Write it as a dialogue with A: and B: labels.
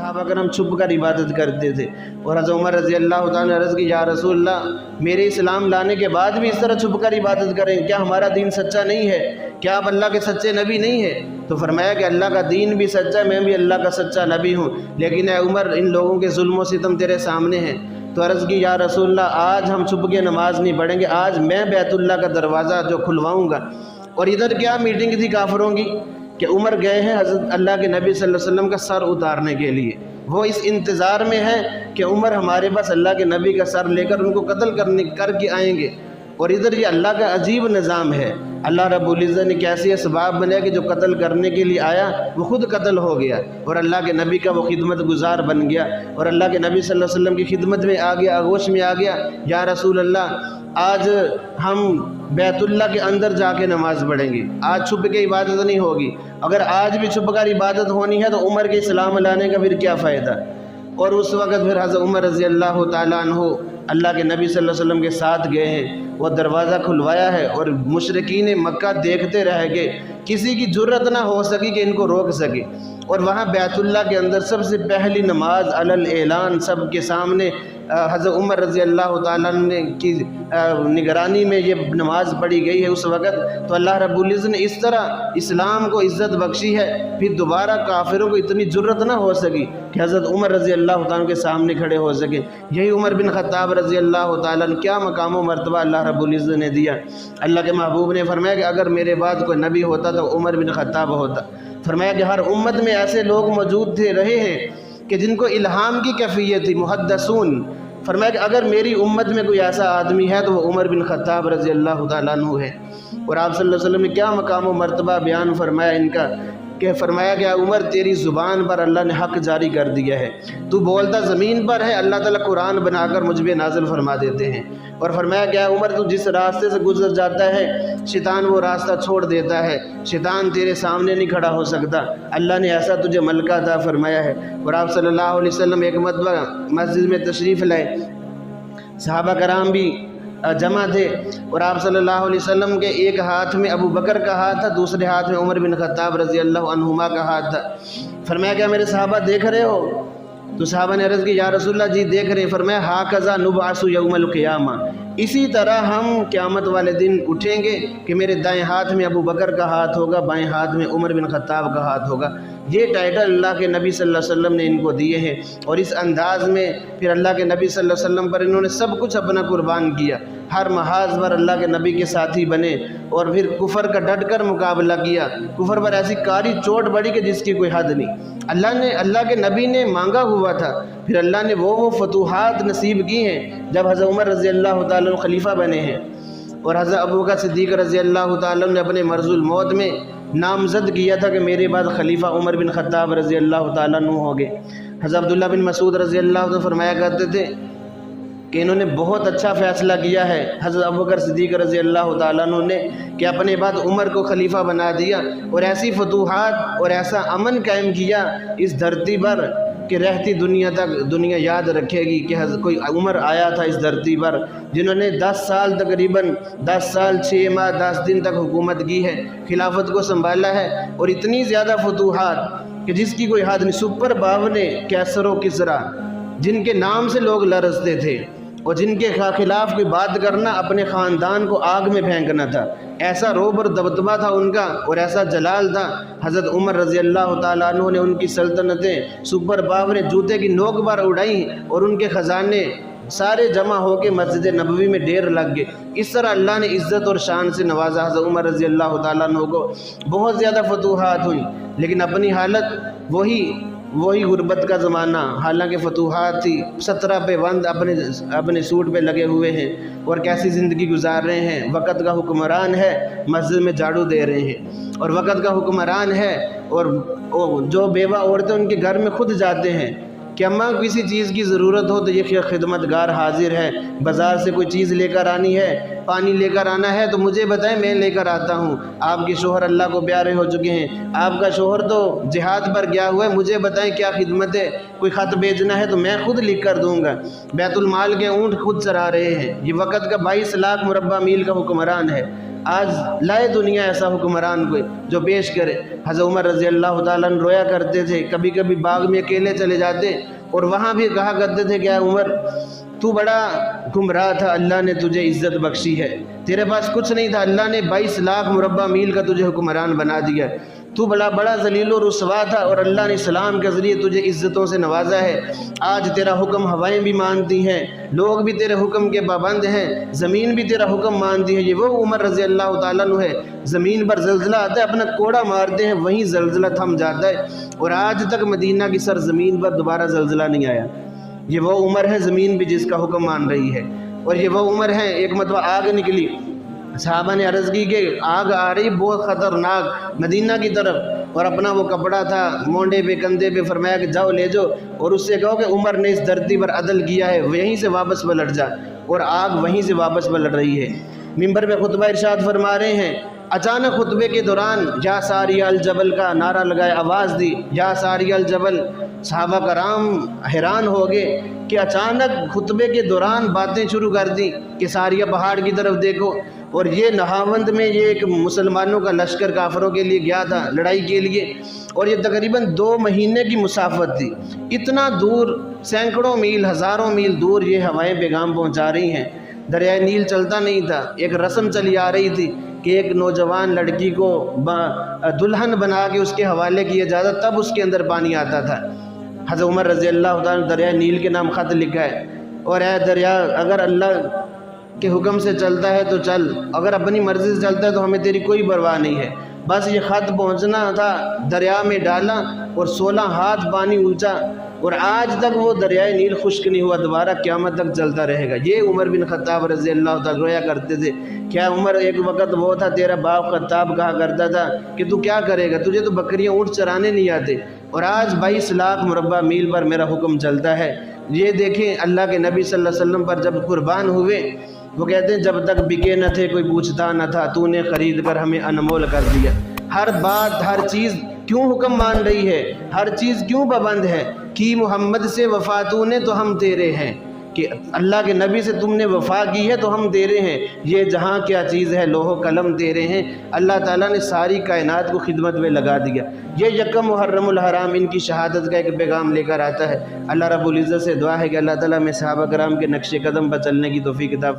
A: صحابہ کرام چھپ کر عبادت کرتے تھے، اور حضرت عمر رضی اللہ تعالیٰ نے عرض کی یا رسول اللہ میرے اسلام لانے کے بعد بھی اس طرح چھپ کر عبادت کریں، کیا ہمارا دین سچا نہیں ہے؟ کیا آپ اللہ کے سچے نبی نہیں ہیں؟ تو فرمایا کہ اللہ کا دین بھی سچا ہے، میں بھی اللہ کا سچا نبی ہوں، لیکن اے عمر ان لوگوں کے ظلم و ستم تیرے سامنے ہیں۔ تو عرض کی یا رسول اللہ آج ہم چھپ کے نماز نہیں پڑھیں گے، آج میں بیت اللہ کا دروازہ جو کھلواؤں گا۔ اور ادھر کیا میٹنگ تھی کافروں کی کہ عمر گئے ہیں حضرت اللہ کے نبی صلی اللہ علیہ وسلم کا سر اتارنے کے لیے، وہ اس انتظار میں ہے کہ عمر ہمارے پاس اللہ کے نبی کا سر لے کر ان کو قتل کر کے آئیں گے۔ اور ادھر یہ اللہ کا عجیب نظام ہے، اللہ رب العزت نے کیسے اسباب بنایا کہ جو قتل کرنے کے لیے آیا وہ خود قتل ہو گیا، اور اللہ کے نبی کا وہ خدمت گزار بن گیا، اور اللہ کے نبی صلی اللہ علیہ وسلم کی خدمت میں آ گیا، آغوش میں آ گیا، یا رسول اللہ آج ہم بیت اللہ کے اندر جا کے نماز پڑھیں گے، آج چھپ کے عبادت نہیں ہوگی، اگر آج بھی چھپ کر عبادت ہونی ہے تو عمر کے اسلام لانے کا پھر کیا فائدہ؟ اور اس وقت پھر حضرت عمر رضی اللہ تعالیٰ عنہ اللہ کے نبی صلی اللہ علیہ وسلم کے ساتھ گئے ہیں، وہ دروازہ کھلوایا ہے، اور مشرکین مکہ دیکھتے رہ گئے، کسی کی جرت نہ ہو سکی کہ ان کو روک سکے۔ اور وہاں بیت اللہ کے اندر سب سے پہلی نماز علی الاعلان سب کے سامنے حضرت عمر رضی اللہ تعالیٰ عنہ کی نگرانی میں یہ نماز پڑھی گئی ہے۔ اس وقت تو اللہ رب العزت نے اس طرح اسلام کو عزت بخشی ہے، پھر دوبارہ کافروں کو اتنی جرت نہ ہو سکی کہ حضرت عمر رضی اللہ تعالیٰ عنہ کے سامنے کھڑے ہو سکے۔ یہی عمر بن خطاب رضی اللہ تعالیٰ عنہ کیا مقام و مرتبہ اللہ رب العزت نے دیا۔ اللہ کے محبوب نے فرمایا کہ اگر میرے بعد کوئی نبی ہوتا تو عمر بن خطاب ہوتا۔ فرمایا کہ ہر امت میں ایسے لوگ موجود تھے رہے ہیں کہ جن کو الہام کی کیفیت تھی، محدثون۔ فرمایا کہ اگر میری امت میں کوئی ایسا آدمی ہے تو وہ عمر بن خطاب رضی اللہ تعالیٰ عنہ ہے۔ اور آپ صلی اللہ علیہ وسلم نے کیا مقام و مرتبہ بیان فرمایا ان کا، کہ فرمایا کہ عمر تیری زبان پر اللہ نے حق جاری کر دیا ہے، تو بولتا زمین پر ہے، اللہ تعالیٰ قرآن بنا کر مجھ پہ نازل فرما دیتے ہیں۔ اور فرمایا کہ عمر تو جس راستے سے گزر جاتا ہے شیطان وہ راستہ چھوڑ دیتا ہے، شیطان تیرے سامنے نہیں کھڑا ہو سکتا، اللہ نے ایسا تجھے ملکہ عطا فرمایا ہے۔ اور آپ صلی اللہ علیہ وسلم ایک مرتبہ مسجد میں تشریف لائے، صحابہ کرام بھی جمع تھے، اور آپ صلی اللہ علیہ وسلم کے ایک ہاتھ میں ابو بکر کا ہاتھ تھا، دوسرے ہاتھ میں عمر بن خطاب رضی اللہ عنہما کا ہاتھ تھا۔ فرمایا کیا میرے صحابہ دیکھ رہے ہو؟ تو صحابہ نے عرض کی یا رسول اللہ جی دیکھ رہے ہیں۔ فرمایا ہاکذا نبعث یوم القیامہ، اسی طرح ہم قیامت والے دن اٹھیں گے کہ میرے دائیں ہاتھ میں ابو بکر کا ہاتھ ہوگا، بائیں ہاتھ میں عمر بن خطاب کا ہاتھ ہوگا۔ یہ ٹائٹل اللہ کے نبی صلی اللہ علیہ وسلم نے ان کو دیے ہیں، اور اس انداز میں پھر اللہ کے نبی صلی اللہ علیہ وسلم پر انہوں نے سب کچھ اپنا قربان کیا، ہر محاذ پر اللہ کے نبی کے ساتھی بنے، اور پھر کفر کا ڈٹ کر مقابلہ کیا، کفر پر ایسی کاری چوٹ پڑی کہ جس کی کوئی حد نہیں۔ اللہ کے نبی نے مانگا ہوا تھا، پھر اللہ نے وہ فتوحات نصیب کی ہیں جب حضرت عمر رضی اللہ تعالیٰ عنہ خلیفہ بنے ہیں، اور حضرت ابوبکر صدیق رضی اللہ تعالیٰ عنہ نے اپنے مرض الموت میں نامزد کیا تھا کہ میرے بعد خلیفہ عمر بن خطاب رضی اللہ تعالیٰ عنہ ہو گئے۔ حضرت عبداللہ بن مسعود رضی اللہ عنہ فرمایا کرتے تھے کہ انہوں نے بہت اچھا فیصلہ کیا ہے حضرت ابوبکر صدیق رضی اللہ تعالیٰ عنہ نے کہ اپنے بعد عمر کو خلیفہ بنا دیا، اور ایسی فتوحات اور ایسا امن قائم کیا اس دھرتی پر کہ رہتی دنیا تک دنیا یاد رکھے گی کہ کوئی عمر آیا تھا اس دھرتی پر جنہوں نے 10 سال تقریباً 10 سال 6 ماہ 10 دن تک حکومت کی ہے، خلافت کو سنبھالا ہے، اور اتنی زیادہ فتوحات کہ جس کی کوئی حد نہیں۔ سپر باونے کیسر و کسرا جن کے نام سے لوگ لرزتے تھے، اور جن کے خلاف کوئی بات کرنا اپنے خاندان کو آگ میں پھینکنا تھا، ایسا روب اور دبدبہ تھا ان کا، اور ایسا جلال تھا۔ حضرت عمر رضی اللہ تعالیٰ عنہ نے ان کی سلطنتیں سپر باو نے جوتے کی نوک پر اڑائیں، اور ان کے خزانے سارے جمع ہو کے مسجد نبوی میں ڈھیر لگ گئے۔ اس طرح اللہ نے عزت اور شان سے نوازا حضرت عمر رضی اللہ تعالیٰ عنہ کو۔ بہت زیادہ فتوحات ہوئی، لیکن اپنی حالت وہی غربت کا زمانہ، حالانکہ فتوحات تھی، 17 پہ بند اپنے سوٹ پہ لگے ہوئے ہیں، اور کیسی زندگی گزار رہے ہیں۔ وقت کا حکمران ہے، مسجد میں جھاڑو دے رہے ہیں، اور وقت کا حکمران ہے، اور جو بیوہ عورتیں ان کے گھر میں خود جاتے ہیں کہ اماں کسی چیز کی ضرورت ہو تو یہ خدمتگار حاضر ہے، بازار سے کوئی چیز لے کر آنی ہے، پانی لے کر آنا ہے تو مجھے بتائیں، میں لے کر آتا ہوں۔ آپ کے شوہر اللہ کو پیارے ہو چکے ہیں، آپ کا شوہر تو جہاد پر گیا ہوا ہے، مجھے بتائیں کیا خدمت ہے، کوئی خط بھیجنا ہے تو میں خود لکھ کر دوں گا۔ بیت المال کے اونٹ خود چرا رہے ہیں۔ یہ وقت کا 22 لاکھ مربع میل کا حکمران ہے۔ آج لائے دنیا ایسا حکمران کوئی جو پیش کرے۔ حضرت عمر رضی اللہ تعالیٰ عنہ رویا کرتے تھے، کبھی کبھی باغ میں اکیلے چلے جاتے اور وہاں بھی کہا کرتے تھے کہ اے عمر تو بڑا گمراہ تھا، اللہ نے تجھے عزت بخشی ہے، تیرے پاس کچھ نہیں تھا، اللہ نے 22 لاکھ مربع میل کا تجھے حکمران بنا دیا، تو بڑا ذلیل و رسوا تھا اور اللہ نے اسلام کے ذریعے تجھے عزتوں سے نوازا ہے۔ آج تیرا حکم ہوائیں بھی مانتی ہیں، لوگ بھی تیرے حکم کے پابند ہیں، زمین بھی تیرا حکم مانتی ہے۔ یہ وہ عمر رضی اللہ تعالیٰ عنہ ہے، زمین پر زلزلہ آتا ہے اپنا کوڑا مارتے ہیں، وہیں زلزلہ تھم جاتا ہے، اور آج تک مدینہ کی سرزمین پر دوبارہ زلزلہ نہیں آیا۔ یہ وہ عمر ہے زمین بھی جس کا حکم مان رہی ہے، اور یہ وہ عمر ہے ایک مرتبہ آگ نکلی، صحابہ نے عرض کی کہ آگ آ رہی بہت خطرناک مدینہ کی طرف، اور اپنا وہ کپڑا تھا مونڈے پہ کندھے پہ، فرمایا کہ جاؤ لے جاؤ اور اس سے کہو کہ عمر نے اس دھرتی پر عدل کیا ہے، یہیں سے واپس پلٹ جا، اور آگ وہیں سے واپس پلٹ رہی ہے۔ منبر پہ خطبہ ارشاد فرما رہے ہیں، اچانک خطبے کے دوران یا ساری الجبل کا نعرہ لگائے، آواز دی یا ساری الجبل۔ صحابہ کرام حیران ہو گئے کہ اچانک خطبے کے دوران باتیں شروع کر دی کہ ساریہ پہاڑ کی طرف دیکھو، اور یہ نہاوند میں یہ ایک مسلمانوں کا لشکر کافروں کے لیے گیا تھا لڑائی کے لیے، اور یہ تقریباً 2 مہینے کی مسافت تھی، اتنا دور سینکڑوں میل ہزاروں میل دور یہ ہوائیں پیغام پہنچا رہی ہیں۔ دریائے نیل چلتا نہیں تھا، ایک رسم چلی آ رہی تھی کہ ایک نوجوان لڑکی کو دلہن بنا کے اس کے حوالے کیا جاتا، تب اس کے اندر پانی آتا تھا۔ حضرت عمر رضی اللہ تعالیٰ نے دریائے نیل کے نام خط لکھا ہے، اور اے دریا اگر اللہ کے حکم سے چلتا ہے تو چل، اگر اپنی مرضی سے چلتا ہے تو ہمیں تیری کوئی پرواہ نہیں ہے۔ بس یہ خط پہنچنا تھا، دریا میں ڈالا اور 16 ہاتھ پانی اونچا، اور آج تک وہ دریائے نیل خشک نہیں ہوا، دوبارہ قیامت تک چلتا رہے گا۔ یہ عمر بن خطاب رضی اللہ تعالیٰ رویا کرتے تھے۔ کیا عمر ایک وقت وہ تھا، تیرا باپ خطاب کہا کرتا تھا کہ تو کیا کرے گا، تجھے تو بکریاں اونٹ چرانے نہیں آتے، اور آج 22 لاکھ مربع میل پر میرا حکم چلتا ہے۔ یہ دیکھیں اللہ کے نبی صلی اللہ علیہ وسلم پر جب قربان ہوئے، وہ کہتے ہیں جب تک بکے نہ تھے کوئی پوچھتا نہ تھا، تو نے خرید کر ہمیں انمول کر دیا۔ ہر بات ہر چیز کیوں حکم مان رہی ہے، ہر چیز کیوں پابند ہے؟ کی محمد سے وفا تو نے تو ہم تیرے ہیں، کہ اللہ کے نبی سے تم نے وفا کی ہے تو ہم تیرے ہیں۔ یہ جہاں کیا چیز ہے، لوح و قلم تیرے ہیں۔ اللہ تعالیٰ نے ساری کائنات کو خدمت میں لگا دیا۔ یہ یکم محرم الحرام ان کی شہادت کا ایک پیغام لے کر آتا ہے۔ اللہ رب العزت سے دعا ہے کہ اللہ تعالیٰ میں صحابہ کرام کے نقش قدم پر چلنے کی توفیق عطا